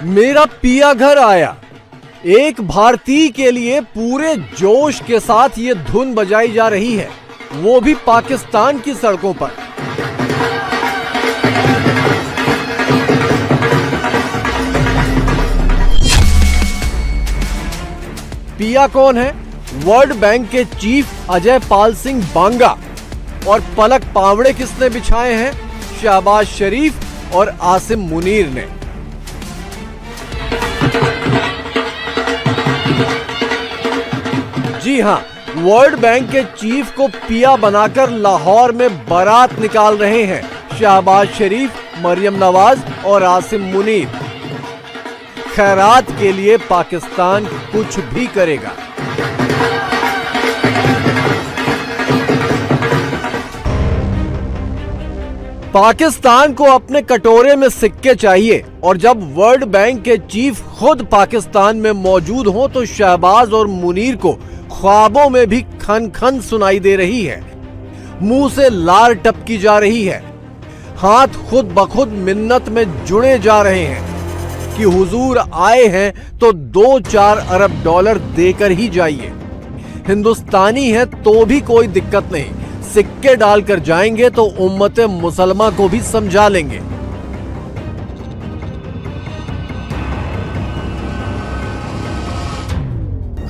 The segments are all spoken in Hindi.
मेरा पिया घर आया। एक भारतीय के लिए पूरे जोश के साथ ये धुन बजाई जा रही है, वो भी पाकिस्तान की सड़कों पर। पिया कौन है? वर्ल्ड बैंक के चीफ अजय पाल सिंह बांगा। और पलक पावड़े किसने बिछाए हैं? शहबाज शरीफ और आसिम मुनीर ने। जी हां, वर्ल्ड बैंक के चीफ को पिया बनाकर लाहौर में बारात निकाल रहे हैं शहबाज शरीफ, मरियम नवाज और आसिम मुनीर। खैरात के लिए पाकिस्तान कुछ भी करेगा। पाकिस्तान को अपने कटोरे में सिक्के चाहिए, और जब वर्ल्ड बैंक के चीफ खुद पाकिस्तान में मौजूद हो तो शहबाज और मुनीर को ख्वाबों में भी खन खन सुनाई दे रही है। मुंह से लार टपकी जा रही है, हाथ खुद बखुद मिन्नत में जुड़े जा रहे हैं कि हुजूर आए हैं तो 2-4 अरब डॉलर देकर ही जाइए। हिंदुस्तानी है तो भी कोई दिक्कत नहीं, सिक्के डालकर जाएंगे तो उम्मते मुसलमा को भी समझा लेंगे।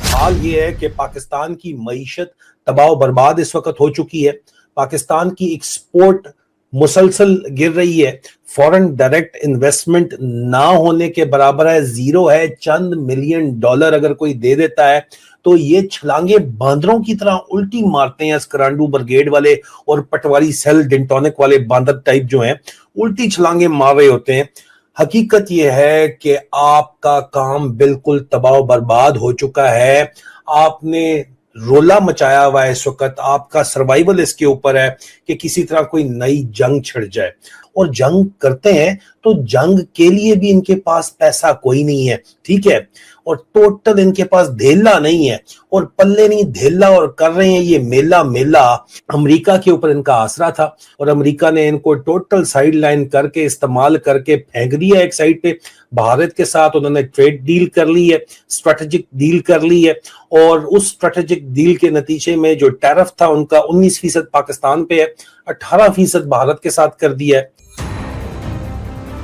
हाल ये है कि पाकिस्तान की मईशत तबाह बर्बाद इस वक्त हो चुकी है। पाकिस्तान की एक्सपोर्ट मुसलसल गिर रही है। फॉरेन डायरेक्ट इन्वेस्टमेंट ना होने के बराबर है, जीरो है। चंद मिलियन डॉलर अगर कोई दे देता है तो ये छलांगे बांदरों की तरह उल्टी मारते हैं। स्करांडू ब्रिगेड वाले और पटवारी सेल डिंटोनिक वाले बांदर टाइप जो हैं, उल्टी छलांगे मार रहे होते हैं। हकीकत यह है कि आपका काम बिल्कुल तबाह बर्बाद हो चुका है। आपने रोला मचाया हुआ है। इस वक्त आपका सर्वाइवल इसके ऊपर है कि किसी तरह कोई नई जंग छिड़ जाए, और जंग करते हैं तो जंग के लिए भी इनके पास पैसा कोई नहीं है, ठीक है, और टोटल इनके पास धेला नहीं है, और पल्ले नहीं धेला, और कर रहे हैं ये मेला मेला। अमेरिका के ऊपर इनका आसरा था और अमेरिका ने इनको टोटल साइड लाइन करके इस्तेमाल करके फेंक दिया एक साइड पे। भारत के साथ उन्होंने ट्रेड डील कर ली है, स्ट्रेटेजिक डील कर ली है, और उस स्ट्रेटेजिक डील के नतीजे में जो टैरिफ था उनका 19% पाकिस्तान पे है, 18% भारत के साथ कर दिया है।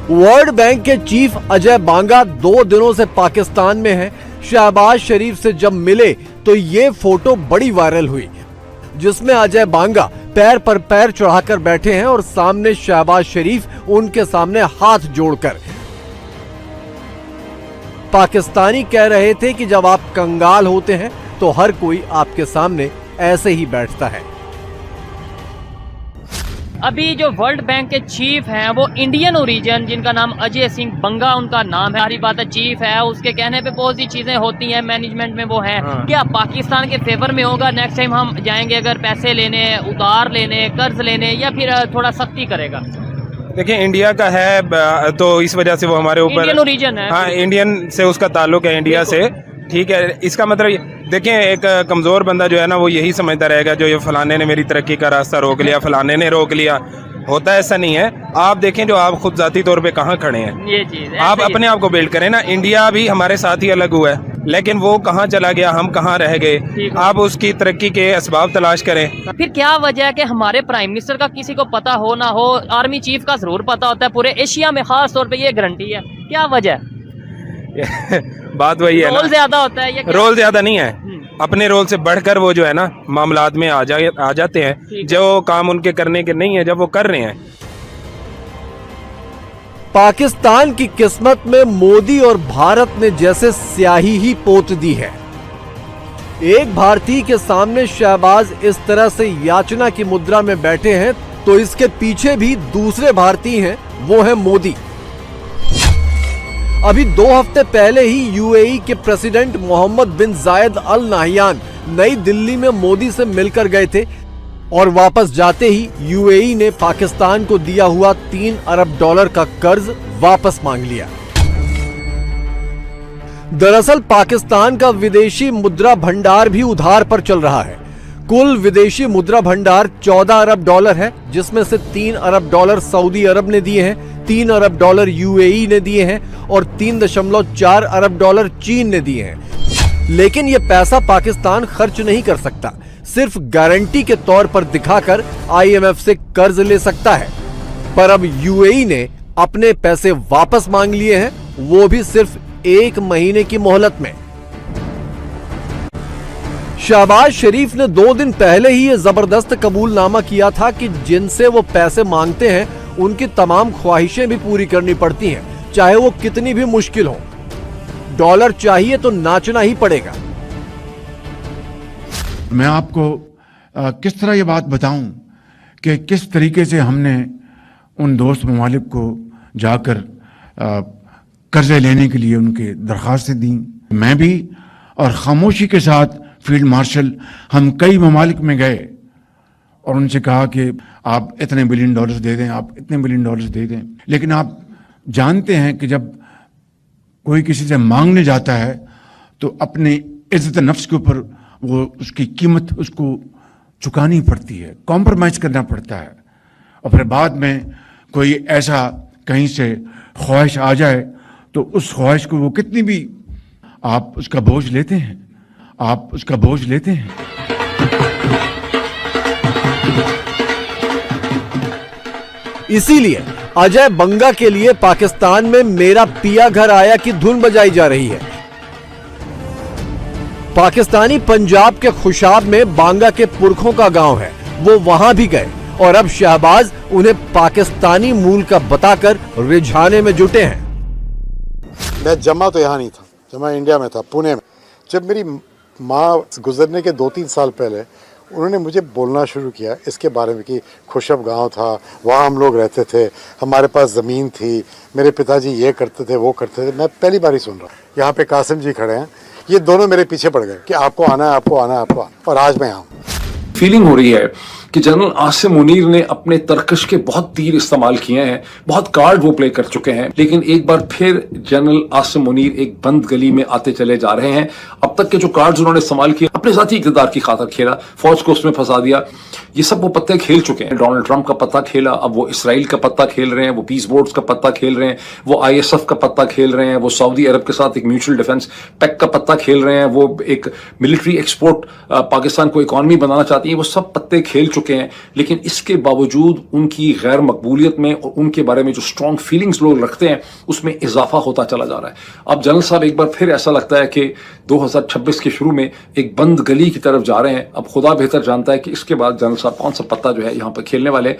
वर्ल्ड बैंक के चीफ अजय बांगा 2 दिनों से पाकिस्तान में हैं। शहबाज शरीफ से जब मिले तो ये फोटो बड़ी वायरल हुई, जिसमें अजय बांगा पैर पर पैर चढ़ाकर बैठे हैं और सामने शहबाज शरीफ उनके सामने हाथ जोड़कर। पाकिस्तानी कह रहे थे कि जब आप कंगाल होते हैं तो हर कोई आपके सामने ऐसे ही बैठता है। अभी जो वर्ल्ड बैंक के चीफ हैं वो इंडियन ओरिजिन, जिनका नाम अजय सिंह बंगा उनका नाम है। सारी बात है, चीफ है, उसके कहने पे बहुत सी चीजें होती हैं, मैनेजमेंट में वो है। क्या पाकिस्तान के फेवर में होगा नेक्स्ट टाइम हम जाएंगे अगर पैसे लेने, उधार लेने, कर्ज लेने, या फिर थोड़ा सख्ती करेगा? देखिए, इंडिया का है तो इस वजह से वो हमारे ऊपर इंडियन ओरिजिन है। हाँ, इंडियन से उसका ताल्लुक है, इंडिया से, ठीक है। इसका मतलब देखें, एक कमजोर बंदा जो है ना वो यही समझता रहेगा जो ये फलाने ने मेरी तरक्की का रास्ता रोक लिया, फलाने ने रोक लिया। होता ऐसा नहीं है। आप देखें जो आप खुद जाती तौर पे कहाँ खड़े हैं, ये चीज आप अपने आप को बिल्ड करें ना। इंडिया भी हमारे साथ ही अलग हुआ है, लेकिन वो कहाँ चला गया, हम कहाँ रह गए। आप उसकी तरक्की के असबाब तलाश करें। फिर क्या वजह है कि हमारे प्राइम मिनिस्टर का किसी को पता हो ना हो, आर्मी चीफ का जरूर पता होता है, पूरे एशिया में खास तौर पे ये गारंटी है, क्या वजह है? बात वही है ना, रोल ज्यादा होता है। रोल ज्यादा नहीं है, अपने रोल से बढ़कर वो जो है ना मामलात में आ जाते हैं। जो काम उनके करने के नहीं है, जब वो कर रहे हैं। पाकिस्तान की किस्मत में मोदी और भारत ने जैसे स्याही ही पोत दी है। एक भारतीय के सामने शहबाज इस तरह से याचना की मुद्रा में बैठे हैं तो इसके पीछे भी दूसरे भारतीय हैं, वो है मोदी। अभी 2 हफ्ते पहले ही यूएई के प्रेसिडेंट मोहम्मद बिन जायद अल नाहियान नई दिल्ली में मोदी से मिलकर गए थे, और वापस जाते ही यूएई ने पाकिस्तान को दिया हुआ 3 अरब डॉलर का कर्ज वापस मांग लिया। दरअसल पाकिस्तान का विदेशी मुद्रा भंडार भी उधार पर चल रहा है। कुल विदेशी मुद्रा भंडार 14 अरब डॉलर है, जिसमें से 3 अरब डॉलर सऊदी अरब ने दिए हैं, $3 अरब यूएई ने दिए हैं और $3.4 अरब चीन ने दिए हैं। लेकिन यह पैसा पाकिस्तान खर्च नहीं कर सकता, सिर्फ गारंटी के तौर पर दिखाकर आईएमएफ से कर्ज ले सकता है। पर अब यूएई ने अपने पैसे वापस मांग लिए हैं, वो भी सिर्फ 1 महीने की मोहलत में। शहबाज शरीफ ने 2 दिन पहले ही यह जबरदस्त कबूलनामा किया था कि जिनसे वो पैसे मांगते हैं उनकी तमाम ख्वाहिशें भी पूरी करनी पड़ती हैं, चाहे वो कितनी भी मुश्किल हो। डॉलर चाहिए तो नाचना ही पड़ेगा। मैं आपको किस तरह ये बात बताऊं कि किस तरीके से हमने उन दोस्त ममालिक को जाकर कर्जे लेने के लिए उनके दरख्वास्तें दी। मैं भी और खामोशी के साथ फील्ड मार्शल हम कई ममालिक में गए और उनसे कहा कि आप इतने $1 बिलियन दे दें, आप इतने $1 बिलियन दे दें। लेकिन आप जानते हैं कि जब कोई किसी से मांगने जाता है तो अपने इज्जत नफ्स के ऊपर वो उसकी कीमत उसको चुकानी पड़ती है, कॉम्प्रोमाइज करना पड़ता है। और फिर बाद में कोई ऐसा कहीं से ख्वाहिश आ जाए तो उस ख्वाहिश को वो कितनी भी आप उसका बोझ लेते हैं, आप उसका बोझ लेते हैं। इसीलिए अजय बंगा के लिए पाकिस्तान में मेरा पिया घर आया की धुन बजाई जा रही है। पाकिस्तानी पंजाब के खुशाब में बांगा के पुरखों का गांव है, वो वहां भी गए और अब शहबाज उन्हें पाकिस्तानी मूल का बताकर रिझाने में जुटे हैं। मैं जमा तो यहाँ नहीं था, जमा इंडिया में था, पुणे में। जब मेरी माँ गुजरने के 2-3 साल पहले उन्होंने मुझे बोलना शुरू किया इसके बारे में कि खुशब गांव था, वहाँ हम लोग रहते थे, हमारे पास ज़मीन थी, मेरे पिताजी ये करते थे वो करते थे। मैं पहली बार ही सुन रहा। यहाँ पे कासिम जी खड़े हैं, ये दोनों मेरे पीछे पड़ गए कि आपको आना है, आपको आना है, आपको आना। और आज मैं यहाँ हूँ। फीलिंग हो रही है कि जनरल आसिम मुनीर ने अपने तरकश के बहुत तीर इस्तेमाल किए हैं, बहुत कार्ड वो प्ले कर चुके हैं, लेकिन एक बार फिर जनरल आसिम मुनीर एक बंद गली में आते चले जा रहे हैं। अब तक के जो कार्ड्स उन्होंने इस्तेमाल किए, अपने साथी इक़्तिदार की खातिर खेला, फौज को उसमें फंसा दिया, ये सब वो पत्ते खेल चुके हैं। डोनाल्ड ट्रंप का पत्ता खेला, अब वो इसराइल का पत्ता खेल रहे हैं, वो पीस बोर्ड्स का पत्ता खेल रहे हैं, वो ISF का पत्ता खेल रहे हैं, वो सऊदी अरब के साथ एक म्यूचुअल डिफेंस पैक्ट का पत्ता खेल रहे हैं, वो एक मिलिट्री एक्सपोर्ट पाकिस्तान को इकॉनमी बनाना चाहती है। वो सब पत्ते खेल चुके हैं, लेकिन इसके बावजूद उनकी गैर मकबूलियत में और उनके बारे में जो स्ट्रॉन्ग फीलिंग्स लोग रखते हैं उसमें इजाफा होता चला जा रहा है। अब जनरल साहब एक बार फिर ऐसा लगता है कि 2026 के शुरू में एक बंद गली की तरफ जा रहे हैं। अब खुदा बेहतर जानता है कि इसके बाद जनरल साहब कौन सा पत्ता जो है यहां पर खेलने वाले।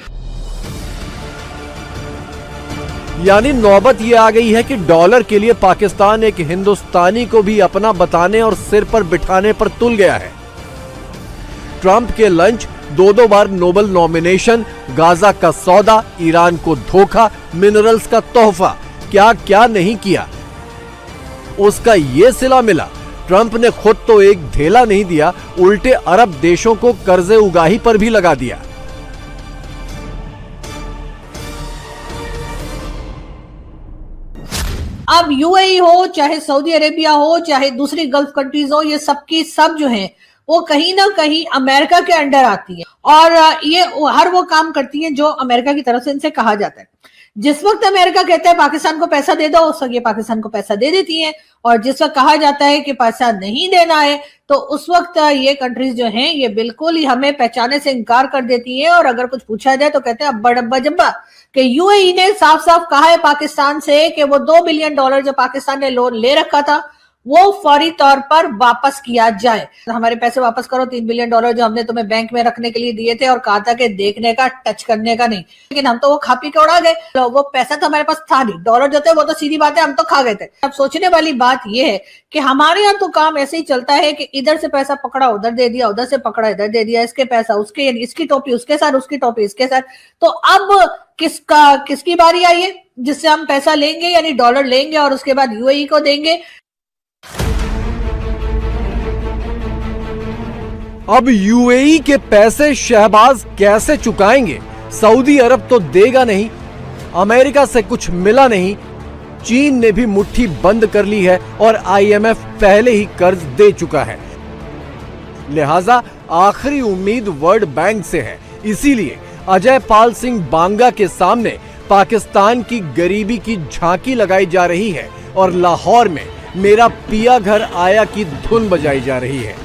यानी नौबत यह आ गई है कि डॉलर के लिए पाकिस्तान एक हिंदुस्तानी को भी अपना बताने और सिर पर बिठाने पर तुल गया है। ट्रंप के लंच, 2 बार नोबेल नॉमिनेशन, गाजा का सौदा, ईरान को धोखा, मिनरल्स का तोहफा, क्या क्या नहीं किया, उसका ये सिला मिला। ट्रंप ने खुद तो एक धेला नहीं दिया, उल्टे अरब देशों को कर्जे उगाही पर भी लगा दिया। अब यूएई हो, चाहे सऊदी अरेबिया हो, चाहे दूसरी गल्फ कंट्रीज हो, ये सबकी सब जो हैं वो कहीं ना कहीं अमेरिका के अंडर आती है और ये हर वो काम करती हैं जो अमेरिका की तरफ से इनसे कहा जाता है। जिस वक्त अमेरिका कहता है पाकिस्तान को पैसा दे दो, उस वक्त ये पाकिस्तान को पैसा दे देती हैं, और जिस वक्त कहा जाता है कि पैसा नहीं देना है तो उस वक्त ये कंट्रीज जो हैं ये बिल्कुल ही हमें पहचाने से इनकार कर देती हैं। और अगर कुछ पूछा जाए तो कहते हैं अब्बा डब्बा जब्बा, कि यूएई ने साफ साफ कहा है पाकिस्तान से कि वो $2 बिलियन जो पाकिस्तान ने लोन ले रखा था वो फौरी तौर पर वापस किया जाए। हमारे पैसे वापस करो, $3 बिलियन जो हमने तुम्हें बैंक में रखने के लिए दिए थे, और कहा था कि देखने का, टच करने का नहीं। लेकिन हम तो वो खा पी के उड़ा गए, तो वो पैसा तो हमारे पास था नहीं। डॉलर जो थे वो तो सीधी बात है, हम तो खा गए थे। अब सोचने वाली बात ये है कि हमारे यहाँ तो काम ऐसे ही चलता है कि इधर से पैसा पकड़ा उधर दे दिया, उधर से पकड़ा इधर दे दिया, इसके पैसा उसके, यानी इसकी टोपी उसके साथ, उसकी टोपी इसके साथ। तो अब किसकी बारी आई है जिससे हम पैसा लेंगे, यानी डॉलर लेंगे और उसके बाद यूएई को देंगे। अब यूएई के पैसे शहबाज कैसे चुकाएंगे? सऊदी अरब तो देगा नहीं, अमेरिका से कुछ मिला नहीं, चीन ने भी मुट्ठी बंद कर ली है और आईएमएफ पहले ही कर्ज दे चुका है। लिहाजा आखिरी उम्मीद वर्ल्ड बैंक से है। इसीलिए अजय पाल सिंह बांगा के सामने पाकिस्तान की गरीबी की झांकी लगाई जा रही है और लाहौर में मेरा पिया घर आया की धुन बजाई जा रही है।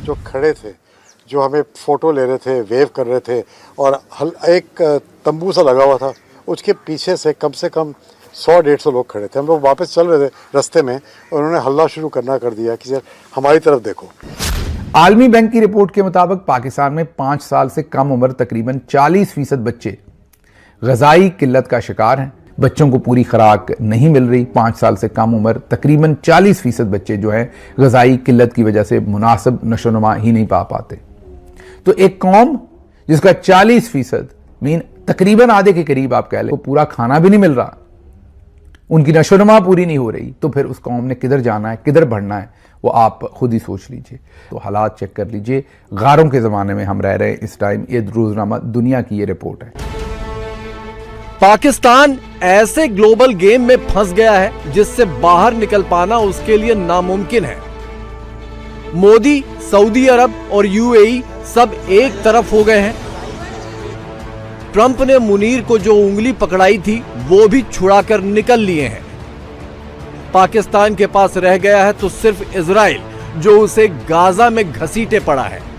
जो खड़े थे, जो हमें फोटो ले रहे थे, वेव कर रहे थे, और एक तंबू सा लगा हुआ था, उसके पीछे से कम 100-150 लोग खड़े थे। हम लोग वापस चल रहे थे रास्ते में, उन्होंने हल्ला शुरू करना कर दिया कि सर हमारी तरफ देखो। आलमी बैंक की रिपोर्ट के मुताबिक पाकिस्तान में 5 साल से कम उम्र तकरीबन 40% बच्चे ग़िज़ाई किल्लत का शिकार हैं। बच्चों को पूरी खुराक नहीं मिल रही। 5 साल से कम उम्र तकरीबन 40% बच्चे जो हैं ग़िज़ाई किल्लत की वजह से मुनासिब नशोनुमा ही नहीं पा पाते। तो एक कौम जिसका 40% मीन तकरीबन आधे के करीब आप कह लें, पूरा खाना भी नहीं मिल रहा, उनकी नशोनुमा पूरी नहीं हो रही, तो फिर उस कौम ने किधर जाना है, किधर बढ़ना है, वो आप खुद ही सोच लीजिए। तो हालात चेक कर लीजिए। गारों के ज़माने में हम रह रहे हैं इस टाइम। ये रोज़नामा दुनिया की ये रिपोर्ट है। पाकिस्तान ऐसे ग्लोबल गेम में फंस गया है जिससे बाहर निकल पाना उसके लिए नामुमकिन है। मोदी, सऊदी अरब और यूएई सब एक तरफ हो गए हैं। ट्रंप ने मुनीर को जो उंगली पकड़ाई थी वो भी छुड़ाकर निकल लिए हैं। पाकिस्तान के पास रह गया है तो सिर्फ इजराइल, जो उसे गाजा में घसीटे पड़ा है।